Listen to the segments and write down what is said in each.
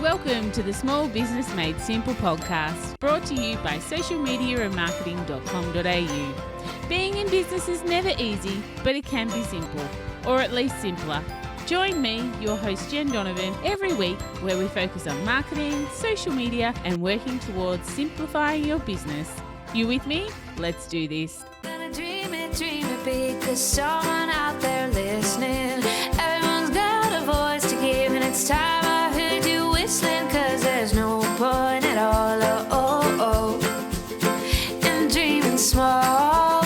Welcome to the Small Business Made Simple podcast, brought to you by socialmediaandmarketing.com.au. Being in business is never easy, but it can be simple, or at least simpler. Join me, your host Jen Donovan, every week where we focus on marketing, social media, and working towards simplifying your business. You with me? Let's do this. Gonna dream it big, 'cause someone out there listening. Everyone's got a voice to give, and it's time I heard you whistling, 'cause there's no point at all, in dreaming small,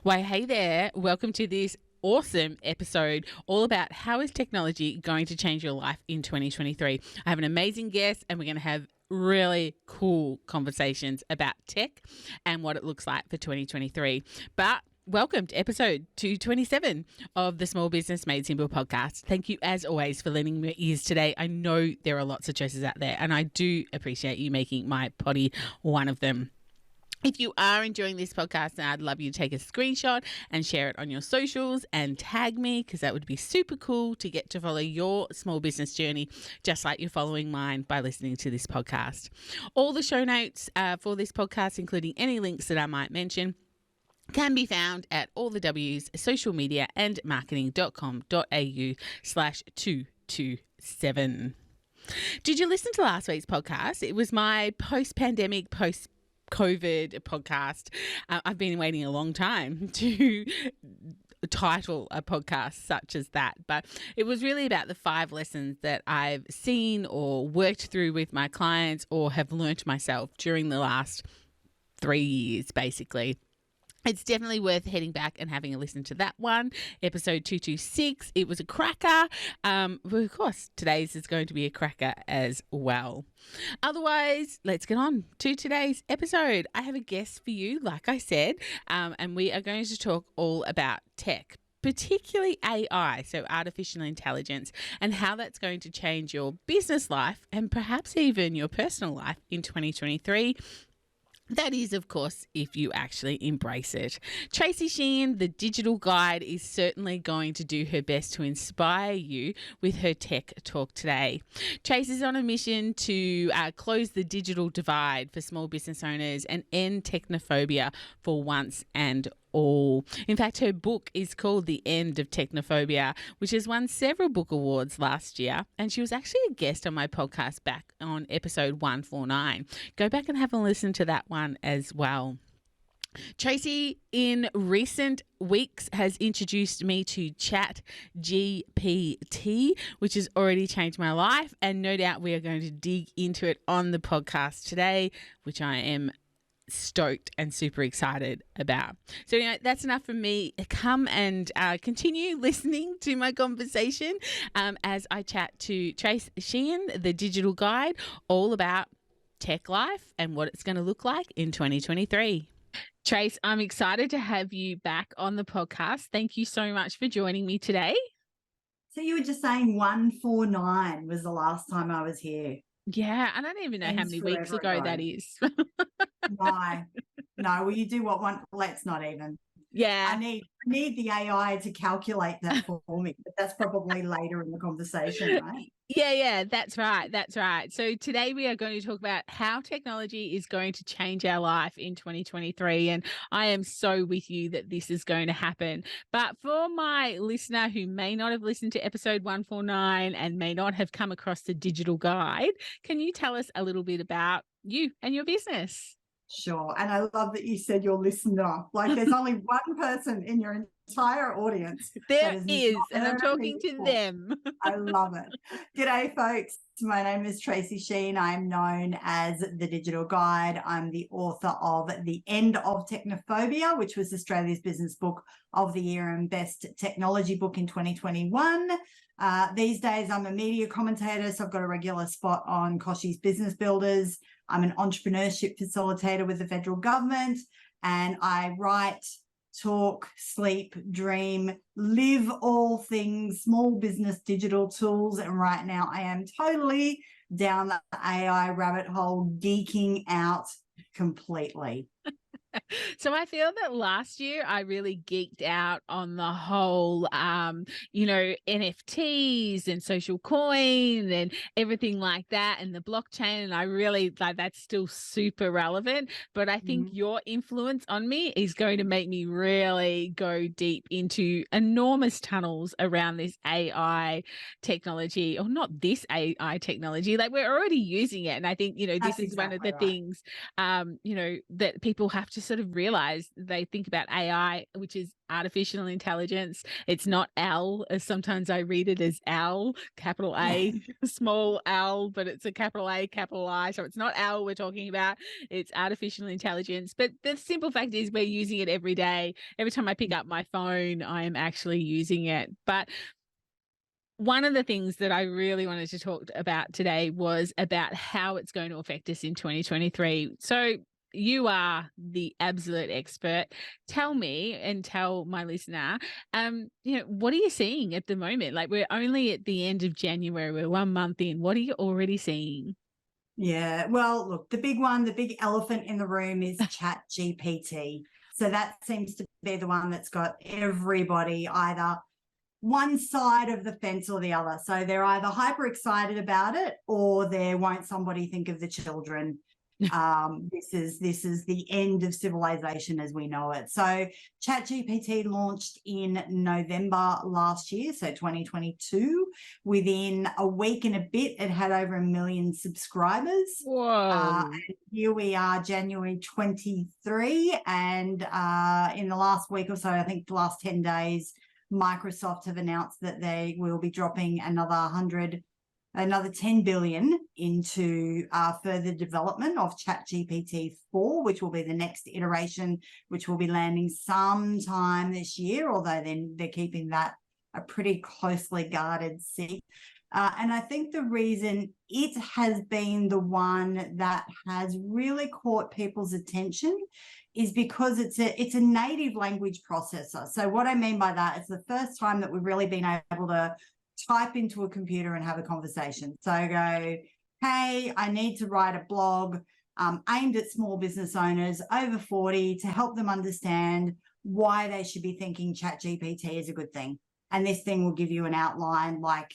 Why, hey there. Welcome to this awesome episode all about how is technology going to change your life in 2023. I have an amazing guest and we're going to have really cool conversations about tech and what it looks like for 2023. But welcome to episode 227 of the Small Business Made Simple podcast. Thank you as always for lending me your ears today. I know there are lots of choices out there and I do appreciate you making my potty one of them. If you are enjoying this podcast, I'd love you to take a screenshot and share it on your socials and tag me, because that would be super cool to get to follow your small business journey, just like you're following mine by listening to this podcast. All the show notes for this podcast, including any links that I might mention, can be found at all the W's, social media and marketing.com.au/227. Did you listen to last week's podcast? It was my post-pandemic, post-COVID podcast. I've been waiting a long time to title a podcast such as that, but it was really about the 5 lessons that I've seen or worked through with my clients or have learnt myself during the last 3 years, basically. It's definitely worth heading back and having a listen to that one, episode 226. It was a cracker. But of course, today's is going to be a cracker as well. Otherwise, let's get on to today's episode. I have a guest for you, like I said, and we are going to talk all about tech, particularly AI, so artificial intelligence, and how that's going to change your business life and perhaps even your personal life in 2023. That is, of course, if you actually embrace it. Tracy Sheehan, the digital guide, is certainly going to do her best to inspire you with her tech talk today. Tracy's on a mission to close the digital divide for small business owners and end technophobia for once and all. In fact, her book is called The End of Technophobia, which has won several book awards last year. And she was actually a guest on my podcast back on episode 149. Go back and have a listen to that one as well. Tracy, in recent weeks, has introduced me to ChatGPT, which has already changed my life. And no doubt we are going to dig into it on the podcast today, which I am stoked and super excited about. So anyway, that's enough from me. Come and continue listening to my conversation as I chat to Trace Sheehan, the digital guide, all about tech life and what it's going to look like in 2023. Trace, I'm excited to have you back on the podcast. Thank you so much for joining me today. So you were just saying 149 was the last time I was here. Yeah, I don't even know how many weeks ago that is. No, will you do what one? Let's not even. Yeah. I need the AI to calculate that for me, but that's probably later in the conversation, right? Yeah, that's right. So today we are going to talk about how technology is going to change our life in 2023. And I am so with you that this is going to happen. But for my listener who may not have listened to episode 149 and may not have come across the digital guide, can you tell us a little bit about you and your business? Sure. And I love that you said your listener. Like there's only one person in your entire audience. There is, and I'm talking to them. I love it. G'day, folks. My name is Tracy Sheehan. I'm known as the Digital Guide. I'm the author of The End of Technophobia, which was Australia's Business Book of the Year and Best Technology Book in 2021. These days, I'm a media commentator, so I've got a regular spot on Koshi's Business Builders. I'm an entrepreneurship facilitator with the federal government, and I write, talk, sleep, dream, live all things small business digital tools. And right now I am totally down the AI rabbit hole, geeking out completely. So I feel that last year I really geeked out on the whole, NFTs and social coin and everything like that and the blockchain. And I really like that's still super relevant. But I think Mhm. your influence on me is going to make me really go deep into enormous tunnels around this AI technology, or not this AI technology. Like we're already using it. And I think, this That's is one of exactly the right. things that people have to sort of realize. They think about AI, which is artificial intelligence. It's not L, as sometimes I read it as L, capital A, small L, but it's a capital A, capital I. So it's not L we're talking about. It's artificial intelligence. But the simple fact is we're using it every day. Every time I pick up my phone, I am actually using it. But one of the things that I really wanted to talk about today was about how it's going to affect us in 2023. So you are the absolute expert. Tell me and tell my listener, what are you seeing at the moment? Like we're only at the end of January, we're 1 month in. What are you already seeing? Yeah. Well, look, the big one, the big elephant in the room is ChatGPT. So that seems to be the one that's got everybody either one side of the fence or the other. So they're either hyper excited about it or there won't somebody think of the children. This is the end of civilization as we know it. So ChatGPT launched in November last year, so 2022. Within a week and a bit, it had over 1 million subscribers. Whoa. And here we are, January 23, and in the last week or so, I think the last 10 days, Microsoft have announced that they will be dropping another 10 billion into further development of ChatGPT 4, which will be the next iteration, which will be landing sometime this year, although then they're keeping that a pretty closely guarded secret. And I think the reason it has been the one that has really caught people's attention is because it's a native language processor. So what I mean by that is the first time that we've really been able to type into a computer and have a conversation. So go, hey, I need to write a blog aimed at small business owners over 40 to help them understand why they should be thinking ChatGPT is a good thing. And this thing will give you an outline, like,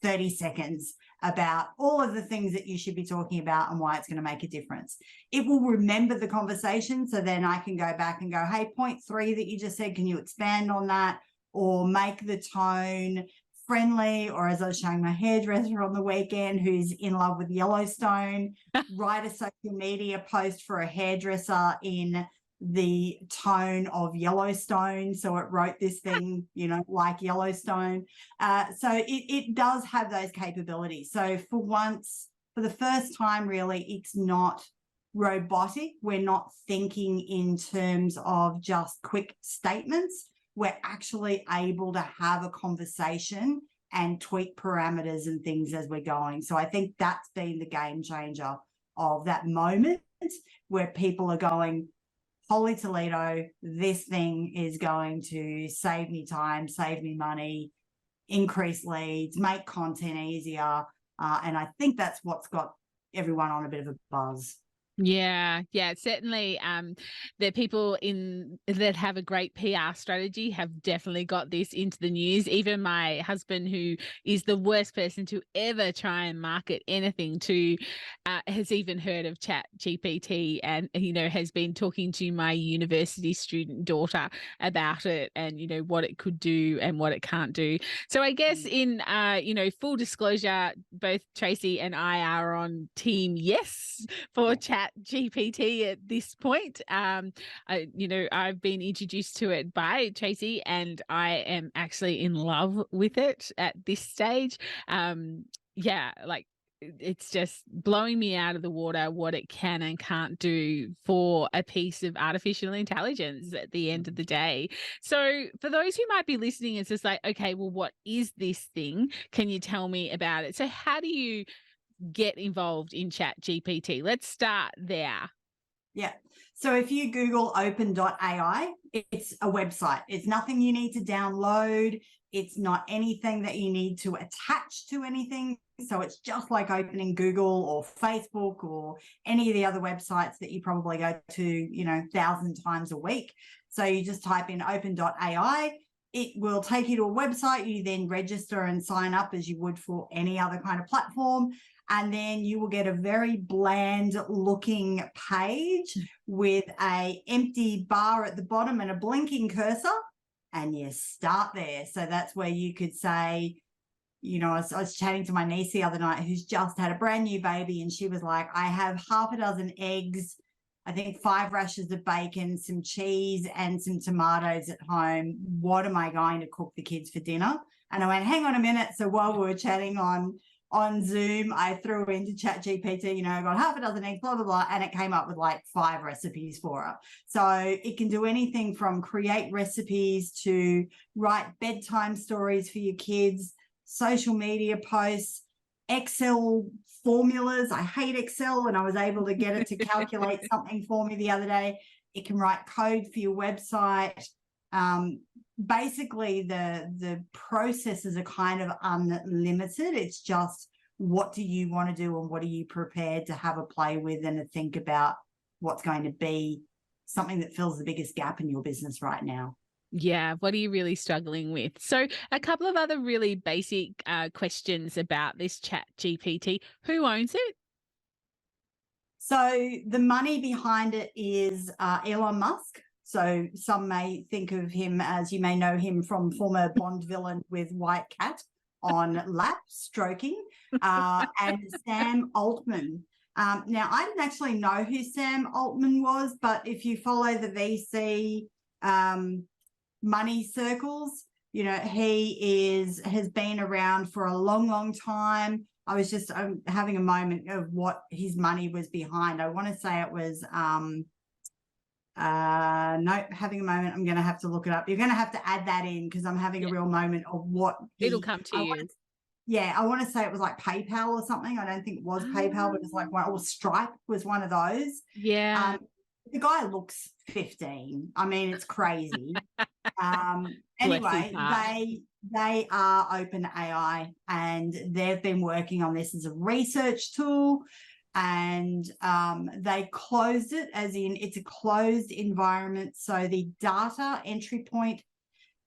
30 seconds about all of the things that you should be talking about and why it's going to make a difference. It will remember the conversation. So then I can go back and go, hey, point 3 that you just said, can you expand on that? Or make the tone friendly, or as I was showing my hairdresser on the weekend who's in love with Yellowstone, write a social media post for a hairdresser in the tone of Yellowstone. So it wrote this thing, like Yellowstone. So it does have those capabilities. So for the first time, really, it's not robotic. We're not thinking in terms of just quick statements. We're actually able to have a conversation and tweak parameters and things as we're going. So I think that's been the game changer of that moment where people are going, holy Toledo, this thing is going to save me time, save me money, increase leads, make content easier. And I think that's what's got everyone on a bit of a buzz. Yeah, certainly. The people that have a great PR strategy have definitely got this into the news. Even my husband, who is the worst person to ever try and market anything to, has even heard of ChatGPT and has been talking to my university student daughter about it and what it could do and what it can't do. So I guess in full disclosure, both Tracy and I are on team yes for ChatGPT at this point. I've been introduced to it by Tracy and I am actually in love with it at this stage. It's just blowing me out of the water what it can and can't do for a piece of artificial intelligence at the end of the day. So for those who might be listening, it's just like, okay, well, what is this thing? Can you tell me about it? So how do you get involved in ChatGPT? Let's start there. Yeah. So if you Google open.ai, it's a website. It's nothing you need to download. It's not anything that you need to attach to anything. So it's just like opening Google or Facebook or any of the other websites that you probably go to, 1,000 times a week. So you just type in open.ai. It will take you to a website. You then register and sign up as you would for any other kind of platform. And then you will get a very bland looking page with a empty bar at the bottom and a blinking cursor. And you start there. So that's where you could say, I was chatting to my niece the other night who's just had a brand new baby, and she was like, I have half a dozen eggs, I think 5 rashers of bacon, some cheese and some tomatoes at home. What am I going to cook the kids for dinner? And I went, hang on a minute. So while we were chatting on Zoom, I threw into ChatGPT, I got half a dozen eggs, blah, blah, blah, and it came up with like 5 recipes for her. So it can do anything from create recipes to write bedtime stories for your kids, social media posts, Excel formulas. I hate Excel, and I was able to get it to calculate something for me the other day. It can write code for your website. Basically the processes are kind of unlimited. It's just, what do you want to do and what are you prepared to have a play with and to think about what's going to be something that fills the biggest gap in your business right now. Yeah, what are you really struggling with? So a couple of other really basic questions about this ChatGPT. Who owns it? So the money behind it is Elon Musk. So some may think of him as, you may know him from former Bond villain with White Cat on lap stroking, and Sam Altman. Now, I didn't actually know who Sam Altman was, but if you follow the VC money circles, he has been around for a long, long time. I was just having a moment of what his money was behind. I want to say it was having a moment. I'm going to have to look it up. You're going to have to add that in because I'm having a real moment of what it'll come to you. I want to say it was like PayPal or something. I don't think it was PayPal, but it's like or Stripe was one of those. Yeah. The guy looks 15. I mean, it's crazy. Anyway, they are OpenAI, and they've been working on this as a research tool, and they closed it, as in it's a closed environment. So the data entry point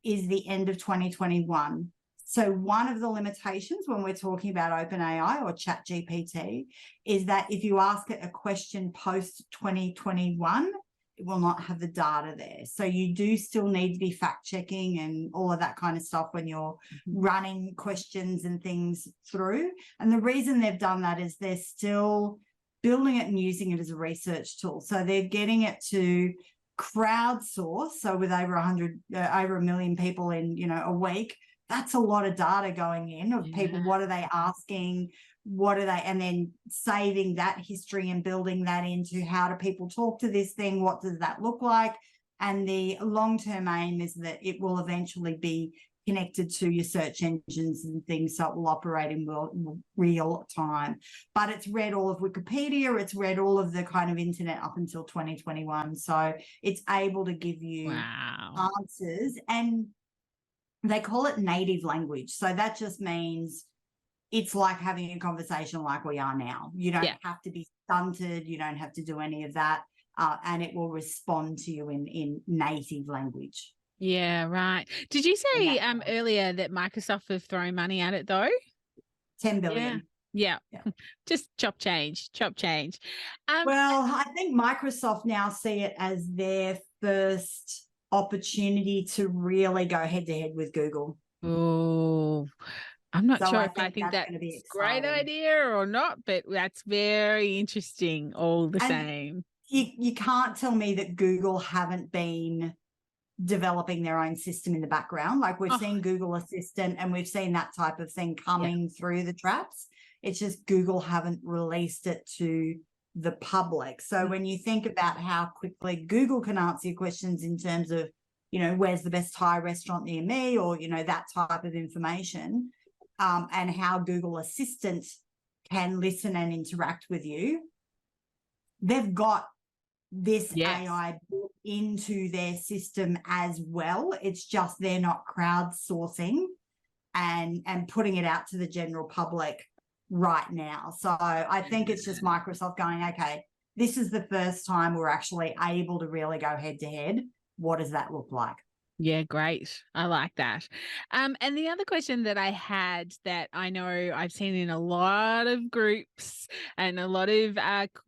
is the end of 2021. So one of the limitations when we're talking about OpenAI or ChatGPT is that if you ask it a question post 2021, it will not have the data there. So you do still need to be fact checking and all of that kind of stuff when you're running questions and things through. And the reason they've done that is they're still building it and using it as a research tool. So they're getting it to crowdsource. So with over 1 million people in, a week, that's a lot of data going in of people. What are they asking? And then saving that history and building that into how do people talk to this thing? What does that look like? And the long-term aim is that it will eventually be connected to your search engines and things, so it will operate in real time. But it's read all of Wikipedia, it's read all of the kind of internet up until 2021. So it's able to give you answers, and they call it native language. So that just means it's like having a conversation like we are now. You don't have to be stunted. You don't have to do any of that. And it will respond to you in native language. Yeah, right. Did you say earlier that Microsoft have thrown money at it though? 10 billion. Yeah. Just chop change. Well, I think Microsoft now see it as their first opportunity to really go head to head with Google. Oh, I'm not sure if I think that's a great idea or not, but that's very interesting all the same. You can't tell me that Google haven't been developing their own system in the background. Like we've seen Google Assistant and we've seen that type of thing coming through the traps. It's just Google haven't released it to the public. So when you think about how quickly Google can answer your questions in terms of, where's the best Thai restaurant near me, or, that type of information, and how Google Assistant can listen and interact with you, they've got this Yes. AI into their system as well. It's just they're not crowdsourcing and putting it out to the general public right now. So I think it's just Microsoft going, okay, this is the first time we're actually able to really go head to head. What does that look like? Yeah, great. I like that. And the other question that I had that I know I've seen in a lot of groups and a lot of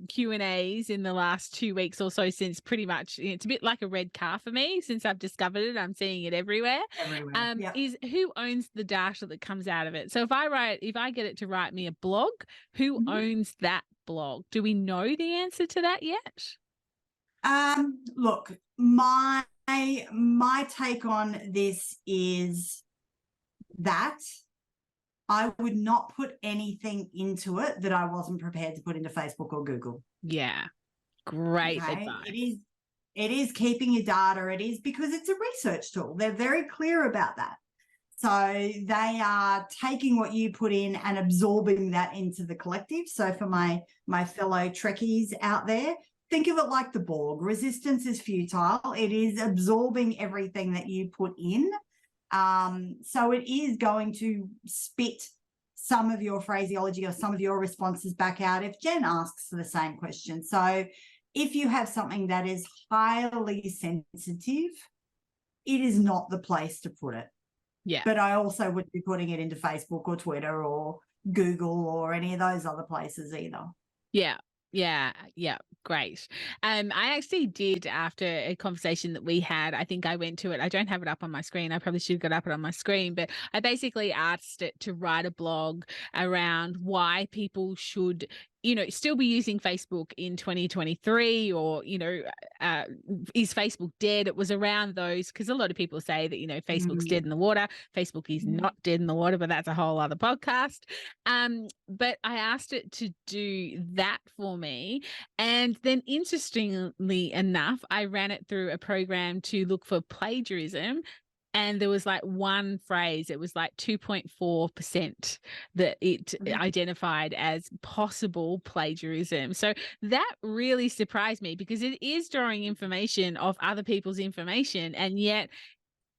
Q&As in the last 2 weeks or so, since pretty much it's a bit like a red car for me since I've discovered it. I'm seeing it everywhere. Yep. Is who owns the data that comes out of it? So if I get it to write me a blog, who owns that blog? Do we know the answer to that yet? Look, my take on this is that I would not put anything into it that I wasn't prepared to put into Facebook or Google. Yeah. Great Okay? advice. It is keeping your data. It is because it's a research tool. They're very clear about that. So they are taking what you put in and absorbing that into the collective. So for my fellow Trekkies out there, think of it like the Borg. Resistance is futile. It is absorbing everything that you put in. So it is going to spit some of your phraseology or some of your responses back out if Jen asks the same question. So if you have something that is highly sensitive, it is not the place to put it. Yeah. But I also wouldn't be putting it into Facebook or Twitter or Google or any of those other places either. Yeah. Great. I actually did, after a conversation that we had, I think I went to it. I don't have it up on my screen. I probably should have got up it on my screen, but I basically asked it to write a blog around why people should, still be using Facebook in 2023, or, is Facebook dead? It was around those, because a lot of people say that, Facebook's dead in the water. Facebook is not dead in the water, but that's a whole other podcast. But I asked it to do that for me. And then interestingly enough, I ran it through a program to look for plagiarism. And there was like one phrase, it was like 2.4% that it identified as possible plagiarism. So that really surprised me, because it is drawing information off other people's information, and yet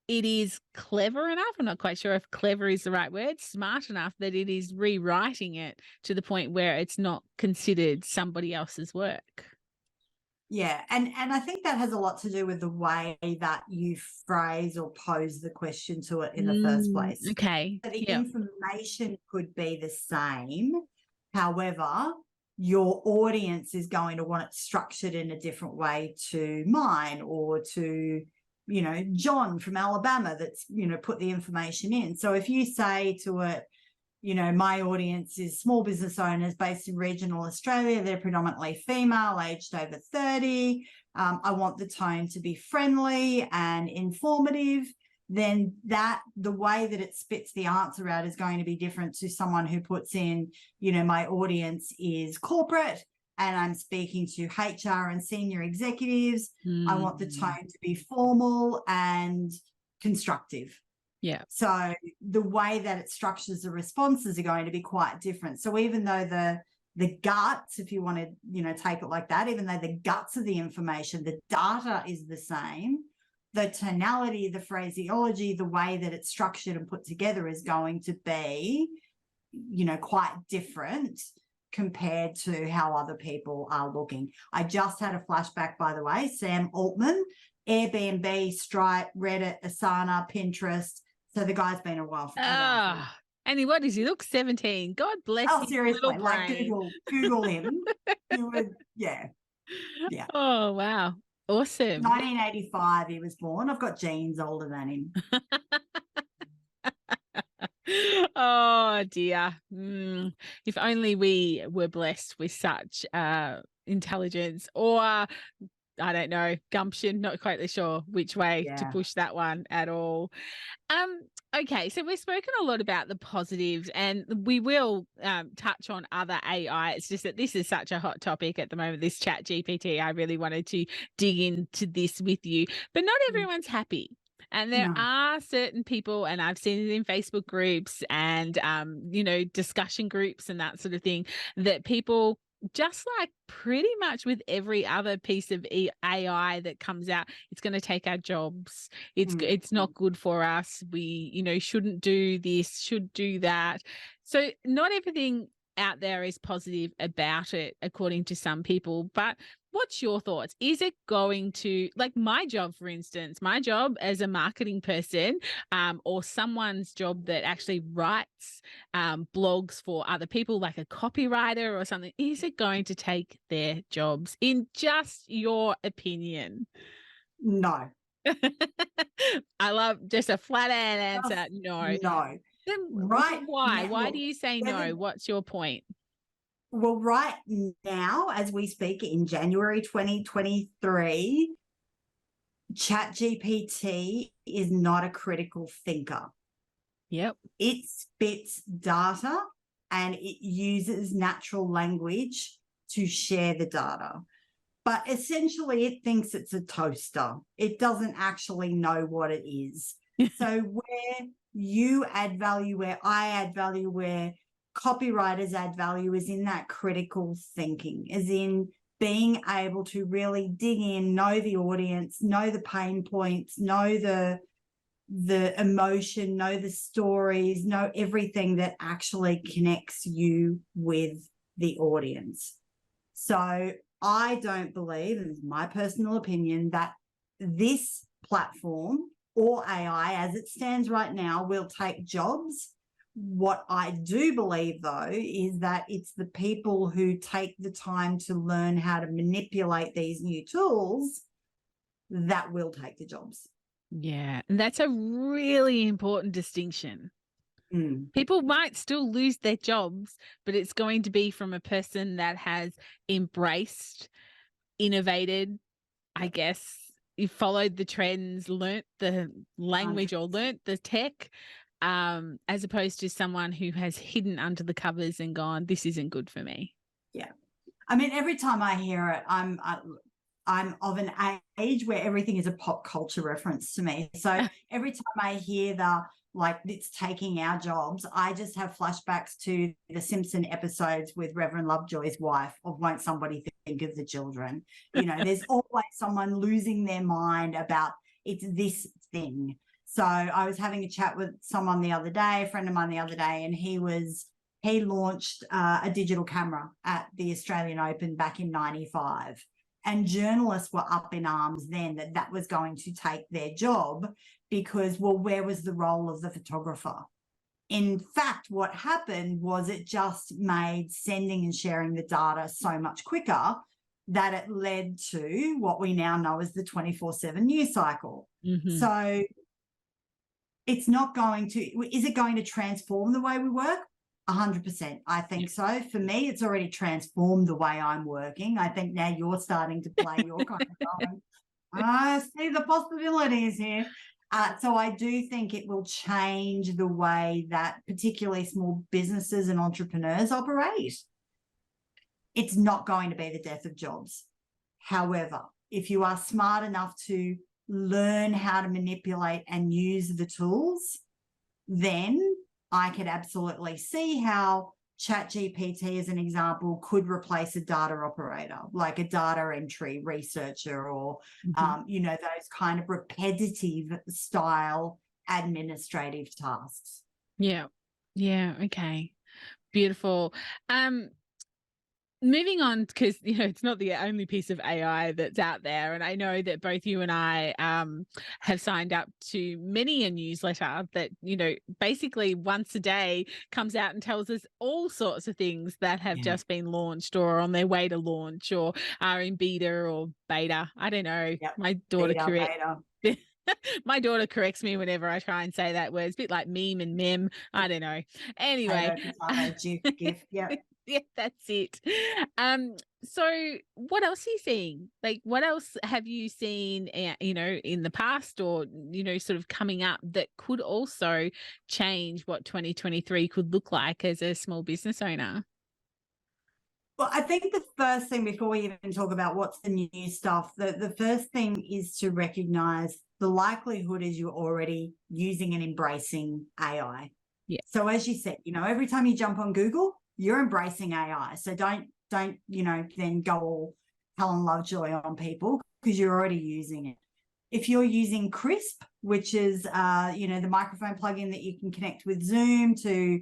it is clever enough. I'm not quite sure if clever is the right word, smart enough that it is rewriting it to the point where it's not considered somebody else's work. Yeah, and I think that has a lot to do with the way that you phrase or pose the question to it in the first place. Okay. So the information could be the same. However, your audience is going to want it structured in a different way to mine, or to, John from Alabama that's, put the information in. So if you say to it, my audience is small business owners based in regional Australia. They're predominantly female, aged over 30. I want the tone to be friendly and informative. Then the way that it spits the answer out is going to be different to someone who puts in, my audience is corporate and I'm speaking to HR and senior executives. I want the tone to be formal and constructive. Yeah. So the way that it structures the responses are going to be quite different. So even though the guts, if you want to, take it like that, even though the guts of the information, the data is the same, the tonality, the phraseology, the way that it's structured and put together is going to be, quite different compared to how other people are looking. I just had a flashback, by the way, Sam Altman, Airbnb, Stripe, Reddit, Asana, Pinterest. So the guy's been a while. And what does he look? 17. God bless him. Oh, seriously, like Google him. He would, yeah. Oh, wow. Awesome. 1985 he was born. I've got genes older than him. Oh dear. If only we were blessed with such intelligence, or I don't know, gumption, not quite sure which way to push that one at all. Okay, so we've spoken a lot about the positives, and we will touch on other AI. It's just that this is such a hot topic at the moment, this ChatGPT. I really wanted to dig into this with you, but not everyone's happy. And there are certain people, and I've seen it in Facebook groups and, discussion groups and that sort of thing, that people just like pretty much with every other piece of AI that comes out, it's going to take our jobs. It's not good for us. We, shouldn't do this, should do that. So not everything out there is positive about it, according to some people. But what's your thoughts? Is it going to, like my job, for instance, my job as a marketing person, or someone's job that actually writes blogs for other people, like a copywriter or something, is it going to take their jobs, in just your opinion? No. I love just a flat out answer. No. No. Then Right why? now, Why do you say no? What's your point? Well, right now, as we speak in January 2023, ChatGPT is not a critical thinker. Yep. It spits data and it uses natural language to share the data. But essentially, it thinks it's a toaster. It doesn't actually know what it is. So where you add value, where I add value, where copywriters add value is in that critical thinking, is in being able to really dig in, know the audience, know the pain points, know the emotion, know the stories, know everything that actually connects you with the audience. So I don't believe, and it's my personal opinion, that this platform or AI as it stands right now will take jobs. What I do believe, though, is that it's the people who take the time to learn how to manipulate these new tools that will take the jobs. Yeah, and that's a really important distinction. People might still lose their jobs, but it's going to be from a person that has embraced, innovated, I guess, you followed the trends, learnt the language or learnt the tech, as opposed to someone who has hidden under the covers and gone, this isn't good for me. Yeah. I mean, every time I hear it, I'm of an age where everything is a pop culture reference to me. So every time I hear it's taking our jobs, I just have flashbacks to the Simpson episodes with Reverend Lovejoy's wife of Won't Somebody Think of the Children? There's always someone losing their mind about it's this thing. So I was having a chat with someone the other day, a friend of mine the other day, and he launched a digital camera at the Australian Open back in 95. And journalists were up in arms then that was going to take their job because, well, where was the role of the photographer? In fact, what happened was it just made sending and sharing the data so much quicker that it led to what we now know as the 24/7 news cycle. So it's not going to, is it going to transform the way we work? 100%. I think so. For me, it's already transformed the way I'm working. I think now you're starting to play your kind of going, I see the possibilities here. So I do think it will change the way that particularly small businesses and entrepreneurs operate. It's not going to be the death of jobs. However, if you are smart enough to learn how to manipulate and use the tools, then I could absolutely see how ChatGPT, as an example, could replace a data operator, like a data entry researcher or, those kind of repetitive style administrative tasks. Yeah. Yeah. Okay. Beautiful. Moving on, because it's not the only piece of AI that's out there, and I know that both you and I have signed up to many a newsletter that basically once a day comes out and tells us all sorts of things that have just been launched or are on their way to launch or are in beta or beta. I don't know. Yep. My daughter Beta. My daughter corrects me whenever I try and say that word. It's a bit like meme and mem. I don't know. Anyway. GIF. Yeah. Yeah, that's it. So what else are you seeing? Like, what else have you seen, in the past or, sort of coming up that could also change what 2023 could look like as a small business owner? Well, I think the first thing before we even talk about what's the new stuff, the first thing is to recognize the likelihood is you're already using and embracing AI. Yeah. So as you said, every time you jump on Google, you're embracing AI. So don't don't, then go all Helen Lovejoy on people because you're already using it. If you're using Crisp, which is, the microphone plugin that you can connect with Zoom to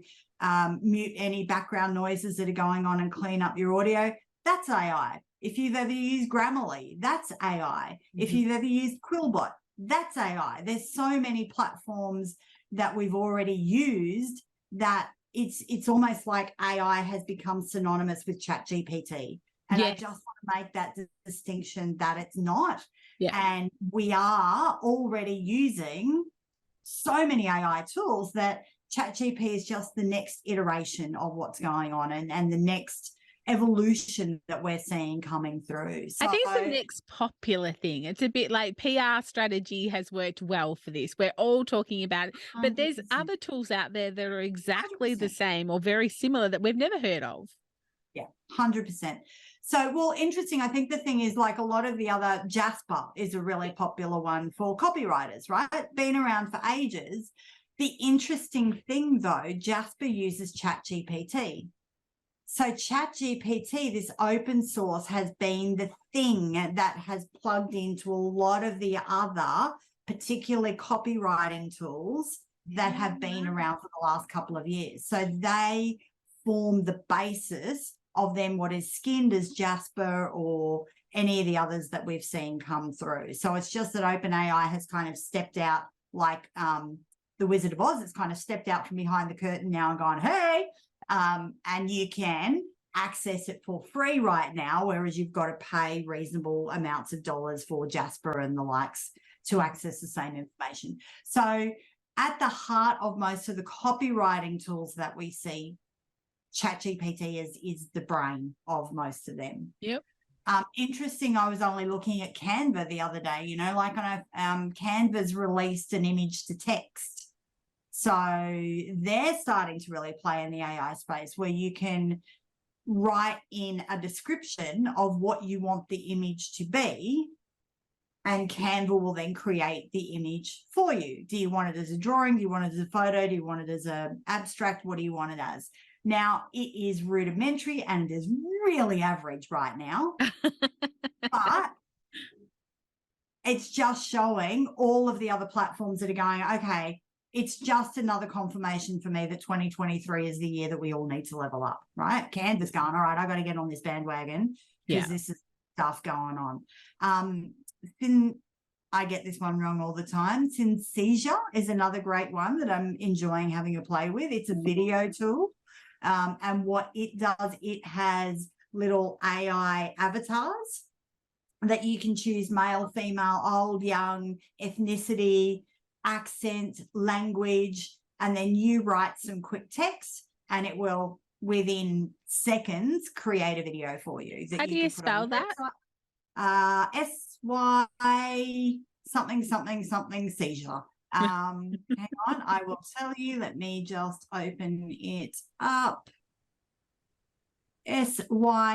mute any background noises that are going on and clean up your audio, that's AI. If you've ever used Grammarly, that's AI. If you've ever used Quillbot, that's AI. There's so many platforms that we've already used that it's almost like AI has become synonymous with ChatGPT. And I just want to make that distinction that it's not. Yeah. And we are already using so many AI tools that ChatGPT is just the next iteration of what's going on and the next evolution that we're seeing coming through. So I think it's the next popular thing. It's a bit like PR strategy has worked well for this. We're all talking about it, but 100%. There's other tools out there that are exactly 100%. The same or very similar that we've never heard of. Yeah, 100%. So, well, interesting. I think the thing is, like a lot of the other, Jasper is a really popular one for copywriters, right? Been around for ages. The interesting thing, though, Jasper uses ChatGPT. So ChatGPT, this open source, has been the thing that has plugged into a lot of the other, particularly copywriting tools that have been around for the last couple of years. So they form the basis of then what is skinned as Jasper or any of the others that we've seen come through. So it's just that OpenAI has kind of stepped out like the Wizard of Oz. It's kind of stepped out from behind the curtain now and gone, hey, and you can access it for free right now, whereas you've got to pay reasonable amounts of dollars for Jasper and the likes to access the same information. So at the heart of most of the copywriting tools that we see, ChatGPT is the brain of most of them. Yep. Interesting, I was only looking at Canva the other day, like Canva's released an image to text. So they're starting to really play in the AI space where you can write in a description of what you want the image to be, and Canva will then create the image for you. Do you want it as a drawing? Do you want it as a photo? Do you want it as an abstract? What do you want it as? Now, it is rudimentary and it is really average right now, but it's just showing all of the other platforms that are going, okay, it's just another confirmation for me that 2023 is the year that we all need to level up, right? Canva's going, all right, I got to get on this bandwagon because this is stuff going on. I get this one wrong all the time. Synesthesia is another great one that I'm enjoying having a play with. It's a video tool. And what it does, it has little AI avatars that you can choose male, female, old, young, ethnicity, accent, language, and then you write some quick text and it will, within seconds, create a video for you. How do you spell that? SY something, something, something seizure. Hang on, I will tell you. Let me just open it up. SYNTHESIA,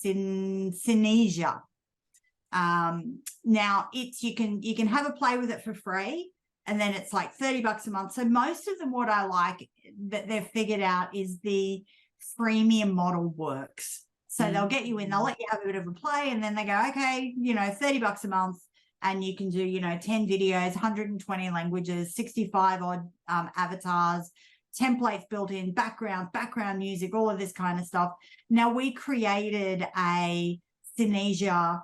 synesthesia. Now you can have a play with it for free, and then it's like $30 a month. So most of them, what I like that they've figured out is the freemium model works. So they'll get you in, they'll let you have a bit of a play, and then they go, okay, $30 a month, and you can do, 10 videos, 120 languages, 65 odd avatars, templates built in, background music, all of this kind of stuff. Now, we created a Synesthesia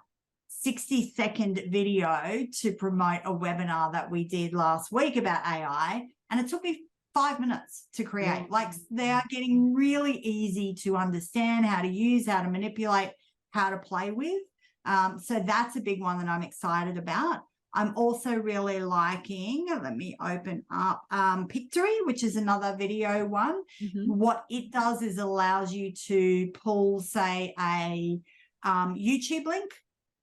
60-second video to promote a webinar that we did last week about AI, and it took me 5 minutes to create. Like, they are getting really easy to understand, how to use, how to manipulate, how to play with. So that's a big one that I'm excited about. I'm also really liking, let me open up Pictory, which is another video one. What it does is allows you to pull, say, a YouTube link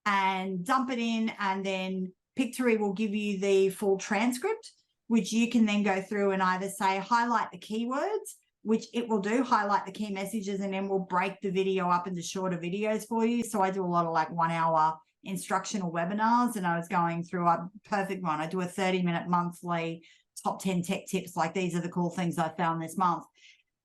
and dump it in, and then Pictory will give you the full transcript, which you can then go through and either say, highlight the keywords, which it will do, highlight the key messages, and then we'll break the video up into shorter videos for you. So I do a lot of like 1 hour instructional webinars, and I was going through a perfect one. I do a 30-minute monthly top 10 tech tips. Like, these are the cool things I found this month.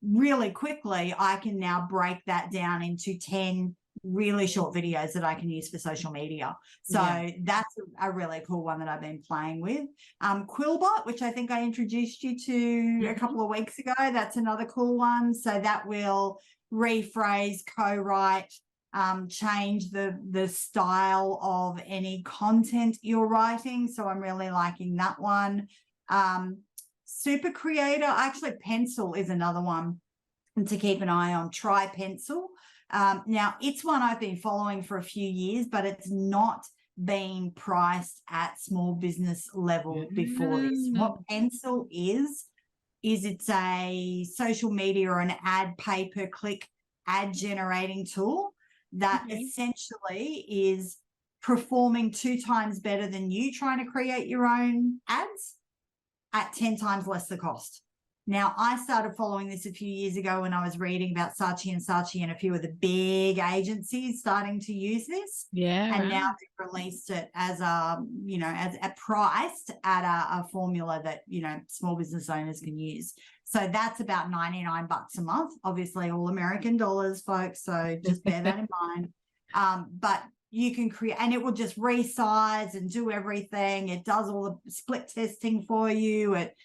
really quickly, I can now break that down into 10 really short videos that I can use for social media. So that's a really cool one that I've been playing with. Quillbot, which I think I introduced you to a couple of weeks ago, that's another cool one. So that will rephrase, co-write, change the style of any content you're writing. So I'm really liking that one. Super Creator, actually Pencil is another one to keep an eye on. Try Pencil. Now, it's one I've been following for a few years, but it's not been priced at small business level before this. What Pencil is it's a social media or an ad pay-per-click ad generating tool that essentially is performing 2 times better than you trying to create your own ads at 10 times less the cost. Now, I started following this a few years ago when I was reading about Saatchi & Saatchi and a few of the big agencies starting to use this. And now they've released it as priced at a formula that, small business owners can use. So that's about $99 a month, obviously all American dollars, folks. So just bear that in mind. But you can create, and it will just resize and do everything. It does all the split testing for you. It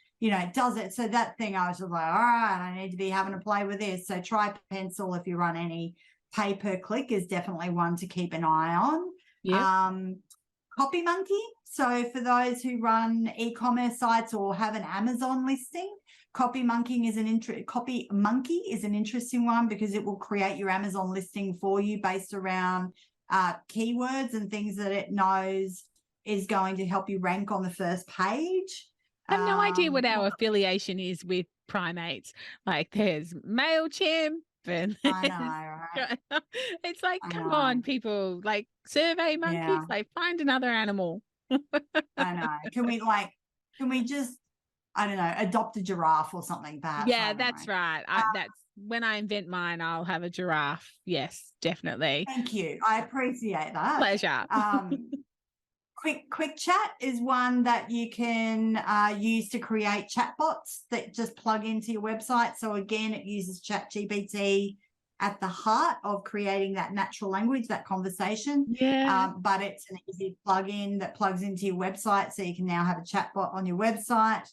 does it. So that thing, I was just like, all right, I need to be having to play with this. So try Pencil if you run any pay-per-click is definitely one to keep an eye on. Copy Monkey. So for those who run e-commerce sites or have an Amazon listing, Copy Monkey is an interesting one because it will create your Amazon listing for you based around keywords and things that it knows is going to help you rank on the first page. I have no idea what our affiliation is with primates. Like there's MailChimp and I know, right? It's like, come on, people, like Survey Monkeys, like find another animal. I know. Can we just, I don't know, adopt a giraffe or something perhaps? Yeah, that's right. That's when I invent mine, I'll have a giraffe. Yes, definitely. Thank you. I appreciate that. Pleasure. Quick Chat is one that you can use to create chatbots that just plug into your website. So again, it uses ChatGPT at the heart of creating that natural language, that conversation. But it's an easy plug-in that plugs into your website. So you can now have a chatbot on your website.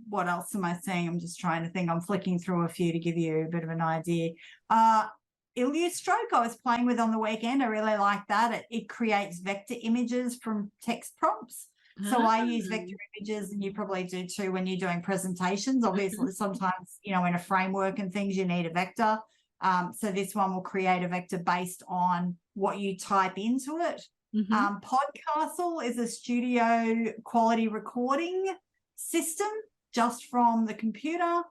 What else am I saying? I'm just trying to think. I'm flicking through a few to give you a bit of an idea. Illustroke I was playing with on the weekend. I really like that. It creates vector images from text prompts. So I use vector images, and you probably do too when you're doing presentations. Obviously, sometimes, in a framework and things, you need a vector. So this one will create a vector based on what you type into it. Podcastle is a studio quality recording system just from the computer.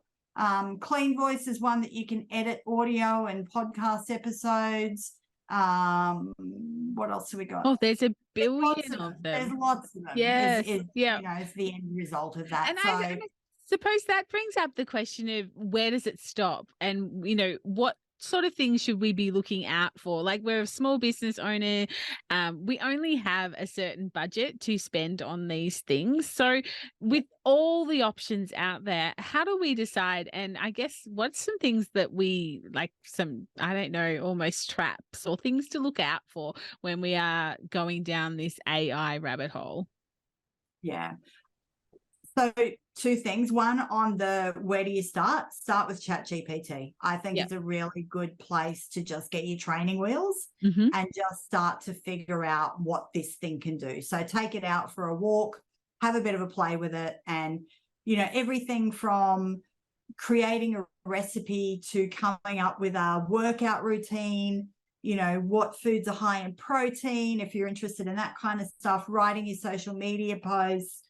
Clean Voice is one that you can edit audio and podcast episodes. What else have we got? Oh, there's a billion of them. There's lots of them. Yes. It's the end result of that. And I suppose that brings up the question of where does it stop? And, what sort of things should we be looking out for? Like, we're a small business owner. We only have a certain budget to spend on these things. So with all the options out there, how do we decide? And I guess what's some things that we almost traps or things to look out for when we are going down this AI rabbit hole? Yeah. So 2 things. One, on the where do you start? Start with ChatGPT. I think it's a really good place to just get your training wheels and just start to figure out what this thing can do. So take it out for a walk, have a bit of a play with it, and, everything from creating a recipe to coming up with a workout routine, what foods are high in protein, if you're interested in that kind of stuff, writing your social media posts,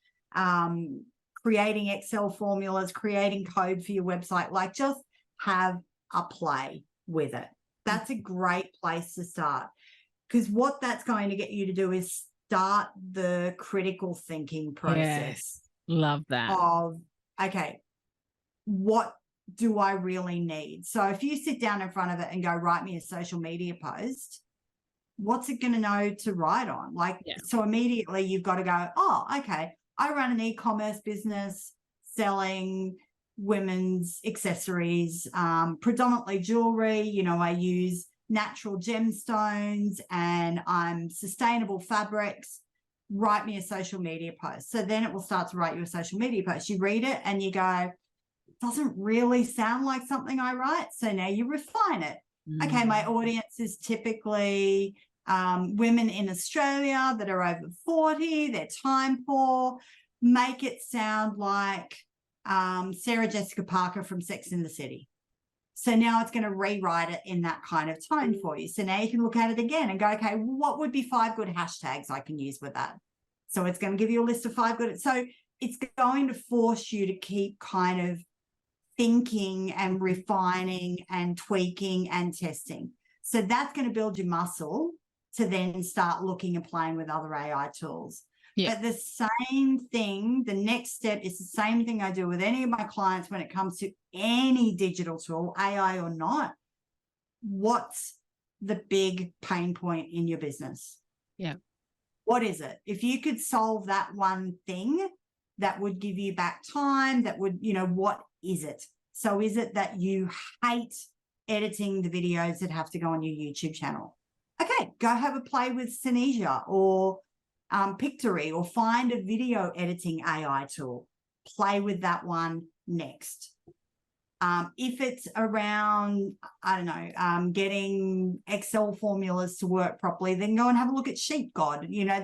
creating Excel formulas, creating code for your website, like just have a play with it. That's a great place to start, because what that's going to get you to do is start the critical thinking process. Yes, love that. Of, okay, what do I really need? So if you sit down in front of it and go, write me a social media post, what's it going to know to write on? So immediately you've got to go, oh, okay, I run an e-commerce business selling women's accessories, predominantly jewelry. You know, I use natural gemstones and I'm sustainable fabrics. Write me a social media post. So then it will start to write you a social media post. You read it and you go, doesn't really sound like something I write. So now you refine it. Okay, my audience is typically women in Australia that are over 40, they're time poor. Make it sound like Sarah Jessica Parker from Sex and the City. So now it's going to rewrite it in that kind of tone for you. So now you can look at it again and go, okay, what would be 5 good hashtags I can use with that? So it's going to give you a list of 5 good. So it's going to force you to keep kind of thinking and refining and tweaking and testing. So that's going to build your muscle to then start looking and playing with other AI tools. Yeah. But the same thing, the next step is the same thing I do with any of my clients when it comes to any digital tool, AI or not. What's the big pain point in your business? Yeah. What is it? If you could solve that one thing that would give you back time, that would, you know, what is it? So is it that you hate editing the videos that have to go on your YouTube channel? Okay, go have a play with Synesia or Pictory, or find a video editing AI tool. Play with that one next. If it's around, I don't know, getting Excel formulas to work properly, then go and have a look at Sheep God. You know,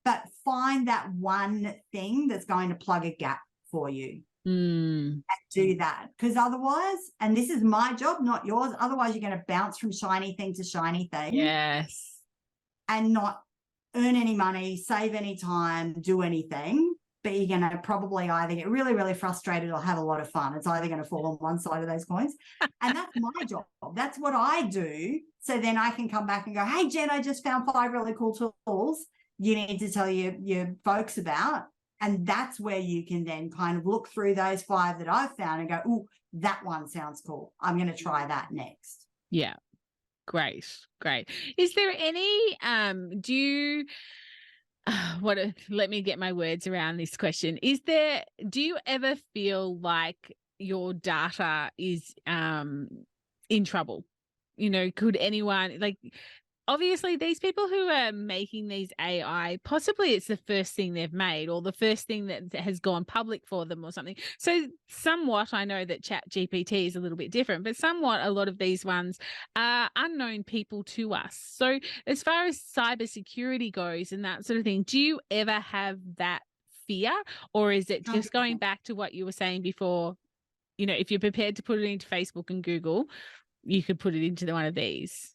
but find that one thing that's going to plug a gap for you. And do that, because otherwise, and this is my job, not yours, otherwise you're going to bounce from shiny thing to shiny thing. Yes. And not earn any money, save any time, do anything, but you're going to probably either get really, really frustrated or have a lot of fun. It's either going to fall on one side of those coins. And that's my job. That's what I do. So then I can come back and go, hey, Jen, I just found 5 really cool tools you need to tell your folks about. And that's where you can then kind of look through those 5 that I've found and go, oh, that one sounds cool. I'm going to try that next. Yeah. Great. Is there any, let me get my words around this question. Do you ever feel like your data is in trouble? You know, could anyone, like, obviously these people who are making these AI, possibly it's the first thing they've made or the first thing that has gone public for them or something. So somewhat, I know that ChatGPT is a little bit different, but somewhat a lot of these ones are unknown people to us. So as far as cybersecurity goes and that sort of thing, do you ever have that fear, or is it just going back to what you were saying before? You know, if you're prepared to put it into Facebook and Google, you could put it into one of these.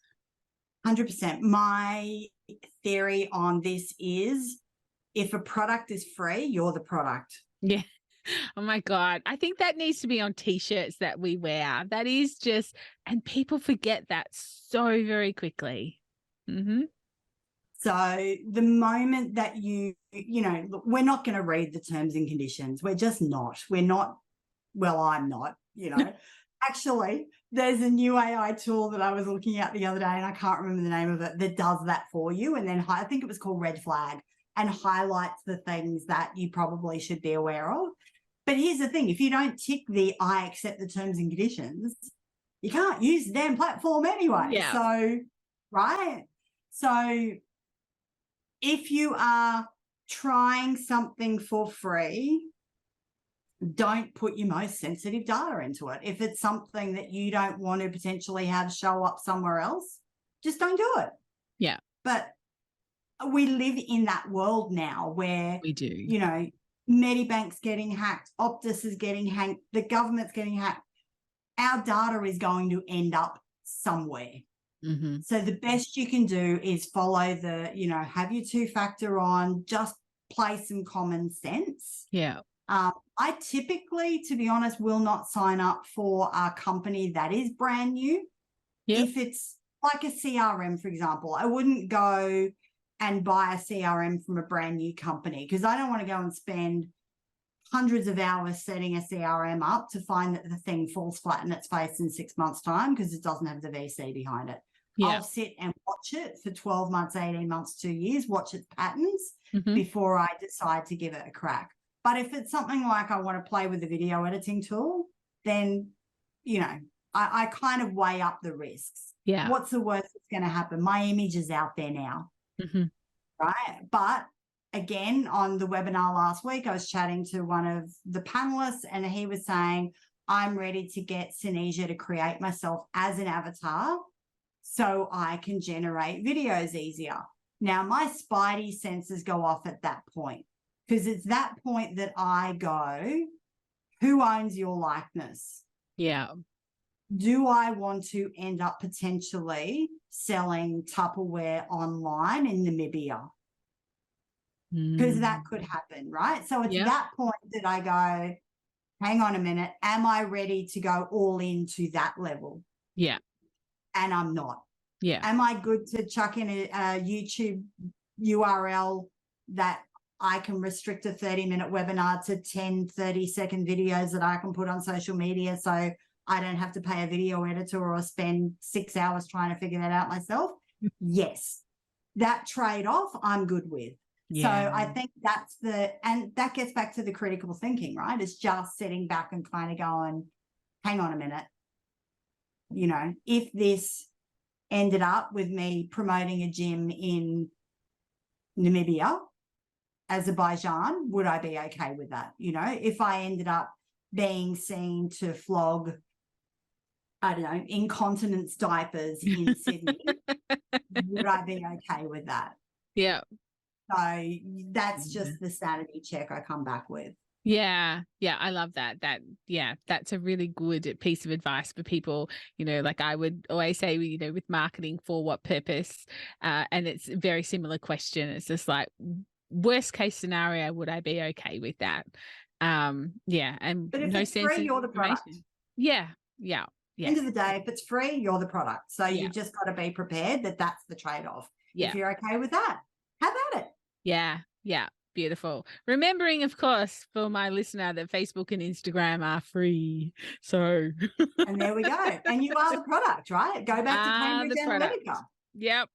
100%. My theory on this is if a product is free, you're the product. Yeah. Oh my God. I think that needs to be on t-shirts that we wear. That is just, and people forget that so very quickly. Mm-hmm. So the moment that you know, look, we're not going to read the terms and conditions. We're just not. We're not, well, I'm not, you know. Actually, there's a new AI tool that I was looking at the other day, and I can't remember the name of it, that does that for you. And then I think it was called Red Flag, and highlights the things that you probably should be aware of. But here's the thing. If you don't tick the I accept the terms and conditions, you can't use the damn platform anyway. Yeah. So, right? So if you are trying something for free, don't put your most sensitive data into it. If it's something that you don't want to potentially have show up somewhere else, just don't do it. Yeah. But we live in that world now where we do, you know, Medibank's getting hacked, Optus is getting hacked, the government's getting hacked. Our data is going to end up somewhere. Mm-hmm. So the best you can do is follow the, you know, have your 2-factor on, just play some common sense. Yeah. I typically, to be honest, will not sign up for a company that is brand new. Yep. If it's like a CRM, for example, I wouldn't go and buy a CRM from a brand new company, because I don't want to go and spend hundreds of hours setting a CRM up to find that the thing falls flat in its face in 6 months' time because it doesn't have the VC behind it. Yeah. I'll sit and watch it for 12 months, 18 months, 2 years, watch its patterns before I decide to give it a crack. But if it's something like I want to play with the video editing tool, then, you know, I kind of weigh up the risks. Yeah. What's the worst that's going to happen? My image is out there now, right? But again, on the webinar last week, I was chatting to one of the panelists and he was saying, I'm ready to get Synesia to create myself as an avatar so I can generate videos easier. Now, my spidey senses go off at that point because it's that point that I go, who owns your likeness? Yeah. Do I want to end up potentially selling Tupperware online in Namibia? Because that could happen, right? So it's that point that I go, hang on a minute, am I ready to go all into that level? Yeah. And I'm not. Yeah. Am I good to chuck in a YouTube URL that I can restrict a 30-minute webinar to 10, 30-second videos that I can put on social media so I don't have to pay a video editor or spend 6 hours trying to figure that out myself? Yes. That trade-off I'm good with. So I think and that gets back to the critical thinking, right? It's just sitting back and kind of going, hang on a minute. You know, if this ended up with me promoting a gym in Namibia, Azerbaijan, would I be okay with that? You know, if I ended up being seen to flog, I don't know, incontinence diapers in Sydney, would I be okay with that? Yeah. So that's just the sanity check I come back with. Yeah. Yeah. I love that. That's a really good piece of advice for people, you know, like I would always say, you know, with marketing, for what purpose? And it's a very similar question. It's just like, worst case scenario, would I be okay with that? Yeah. And but if no it's sense free, you're the product. Yeah. Yeah. Yeah. End of the day, if it's free, you're the product. So you just got to be prepared that that's the trade-off. Yeah. If you're okay with that, have at it. Yeah. Yeah. Beautiful. Remembering, of course, for my listener, that Facebook and Instagram are free. So, and there we go. And you are the product, right? Go back to Cambridge Analytica. Yep.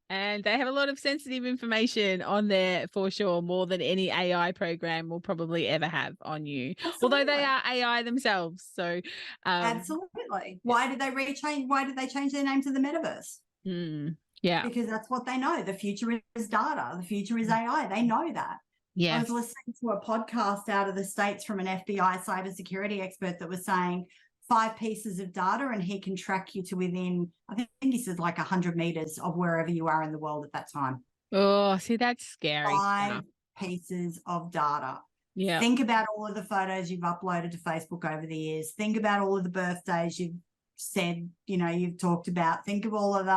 And they have a lot of sensitive information on there for sure, more than any AI program will probably ever have on you. Absolutely. Although they are AI themselves. So, absolutely. Why did they change their name to the metaverse? Yeah. Because that's what they know. The future is data. The future is AI. They know that. Yeah. I was listening to a podcast out of the States from an FBI cybersecurity expert that was saying 5 pieces of data and he can track you to within, I think he said like 100 meters of wherever you are in the world at that time. Oh, see, that's scary. 5 pieces of data. Yeah. Think about all of the photos you've uploaded to Facebook over the years. Think about all of the birthdays you've said, you know, you've talked about. Think of all of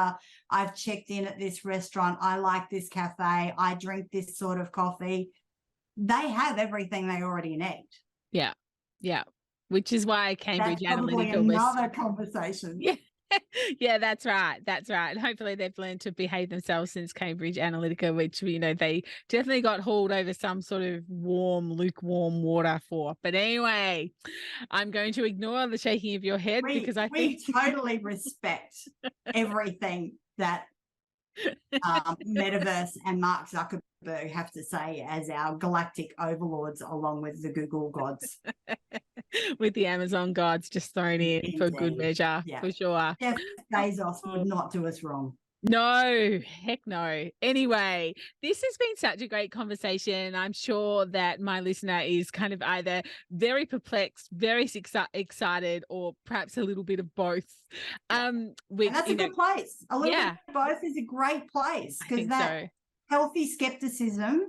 I've checked in at this restaurant. I like this cafe. I drink this sort of coffee. They have everything they already need. Yeah. Yeah. Which is why Cambridge Analytica was another conversation. Yeah. Yeah, that's right. That's right. And hopefully they've learned to behave themselves since Cambridge Analytica, which, you know, they definitely got hauled over some sort of lukewarm water for. But anyway, I'm going to ignore the shaking of your head because I think we totally respect everything that Metaverse and Mark Zuckerberg have to say as our galactic overlords, along with the Google gods. With the Amazon gods just thrown in. Indeed. For good measure, for sure. Jeff Bezos would not do us wrong. No, heck no. Anyway, this has been such a great conversation. I'm sure that my listener is kind of either very perplexed, very excited, or perhaps a little bit of both. Which, and that's a good place. A little bit of both is a great place, because that healthy skepticism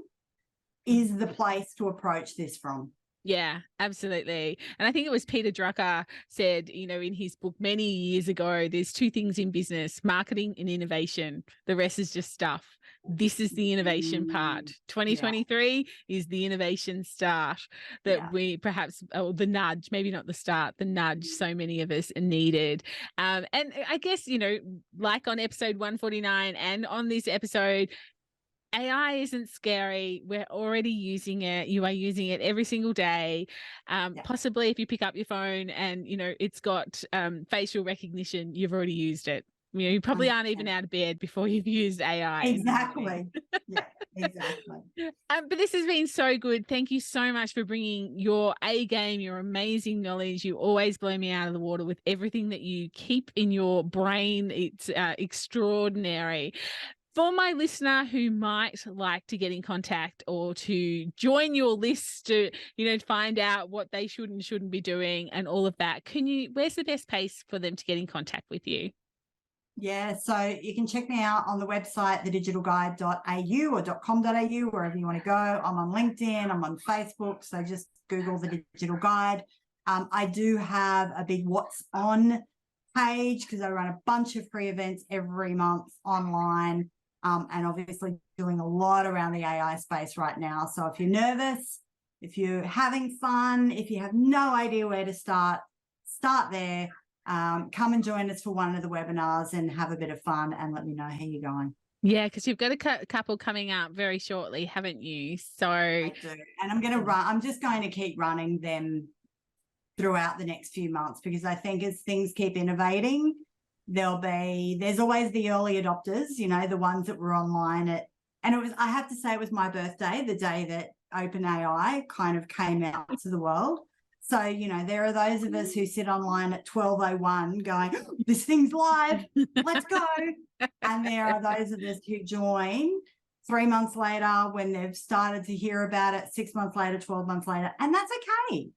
is the place to approach this from. Yeah, absolutely. And I think it was Peter Drucker said, you know, in his book many years ago, there's 2 things in business: marketing and innovation. The rest is just stuff. This is the innovation part. 2023 is the innovation start that we perhaps, the nudge, maybe not the start, the nudge so many of us needed. And I guess, you know, like on episode 149 and on this episode, AI isn't scary. We're already using it. You are using it every single day. Possibly if you pick up your phone and, you know, it's got facial recognition, you've already used it. You probably aren't even out of bed before you've used AI. Exactly. Yeah, exactly. But this has been so good. Thank you so much for bringing your A game, your amazing knowledge. You always blow me out of the water with everything that you keep in your brain. It's extraordinary. For my listener who might like to get in contact or to join your list to, find out what they should and shouldn't be doing and all of that, where's the best place for them to get in contact with you? Yeah, so you can check me out on the website, thedigitalguide.au or .com.au, wherever you want to go. I'm on LinkedIn, I'm on Facebook, so just Google The Digital Guide. I do have a big What's On page because I run a bunch of free events every month online, and obviously doing a lot around the AI space right now. So if you're nervous, if you're having fun, if you have no idea where to start there. Come and join us for one of the webinars and have a bit of fun and let me know how you're going. Yeah, because you've got a couple coming up very shortly, haven't you? So I do. And I'm just going to keep running them throughout the next few months because I think as things keep innovating, there's always the early adopters, the ones that were online I have to say it was my birthday, the day that OpenAI kind of came out to the world. So, there are those of us who sit online at 12:01 going, this thing's live, let's go. And there are those of us who join 3 months later when they've started to hear about it, 6 months later, 12 months later. And that's okay.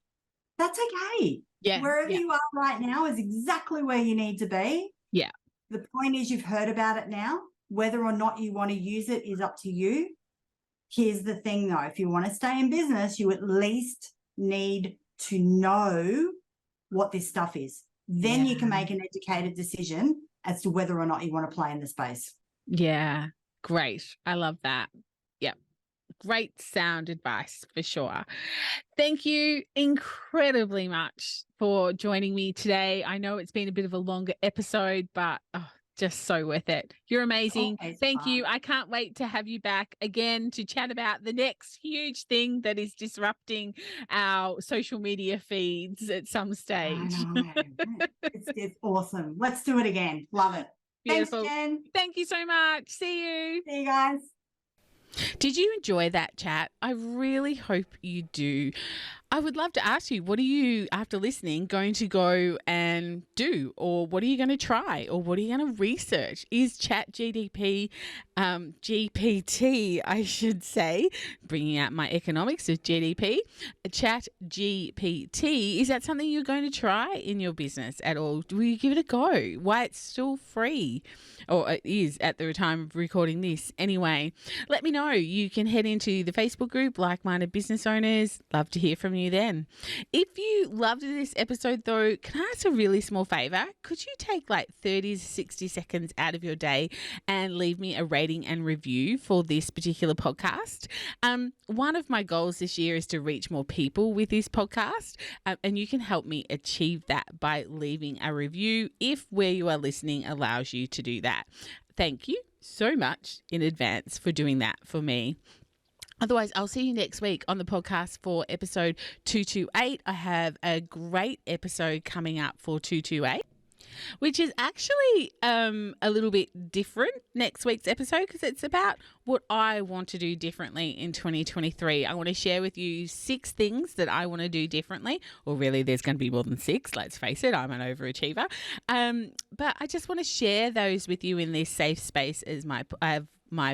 That's okay. Yeah. Wherever you are right now is exactly where you need to be. Yeah. The point is you've heard about it now. Whether or not you want to use it is up to you. Here's the thing, though. If you want to stay in business, you at least need to know what this stuff is. Then you can make an educated decision as to whether or not you want to play in the space. Yeah, great. I love that. Yep. Great sound advice for sure. Thank you incredibly much for joining me today. I know it's been a bit of a longer episode, but just so worth it. You're amazing. Thank you. I can't wait to have you back again to chat about the next huge thing that is disrupting our social media feeds at some stage. I know. It's awesome. Let's do it again. Love it. Beautiful. Thanks, Jen. Thank you so much. See you. See you guys. Did you enjoy that chat? I really hope you do. I would love to ask you, what are you, after listening, going to go and do? Or what are you going to try? Or what are you going to research? Is ChatGPT, GPT, I should say, bringing out my economics of GDP, ChatGPT, is that something you're going to try in your business at all? Will you give it a go? Why it's still free? Or it is at the time of recording this. Anyway, let me know. You can head into the Facebook group, Like-Minded Business Owners. Love to hear from you then. If you loved this episode though, can I ask a really small favor? Could you take like 30 to 60 seconds out of your day and leave me a rating and review for this particular podcast? One of my goals this year is to reach more people with this podcast, and you can help me achieve that by leaving a review if where you are listening allows you to do that. Thank you so much in advance for doing that for me. Otherwise, I'll see you next week on the podcast for episode 228. I have a great episode coming up for 228, which is actually a little bit different next week's episode because it's about what I want to do differently in 2023. I want to share with you 6 things that I want to do differently, or really there's going to be more than 6, let's face it, I'm an overachiever. But I just want to share those with you in this safe space as my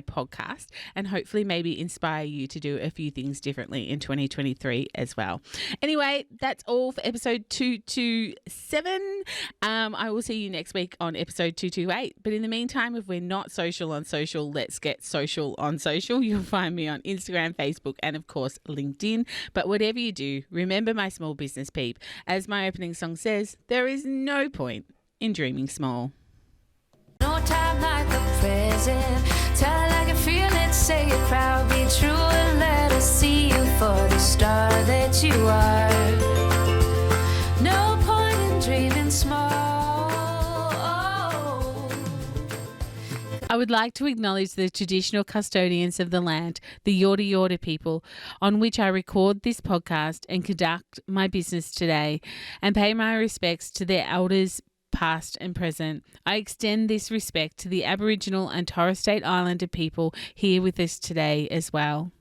podcast, and hopefully maybe inspire you to do a few things differently in 2023 as well. Anyway, that's all for episode 227. I will see you next week on episode 228. But in the meantime, if we're not social on social, let's get social on social. You'll find me on Instagram, Facebook, and of course, LinkedIn. But whatever you do, remember my small business peep. As my opening song says, there is no point in dreaming small. No time like the present. Tell it like you feel it, say it proud, be true, and let us see you for the star that you are. No point in dreaming small. I would like to acknowledge the traditional custodians of the land, the Yorta Yorta people, on which I record this podcast and conduct my business today, and pay my respects to their elders, past and present. I extend this respect to the Aboriginal and Torres Strait Islander people here with us today as well.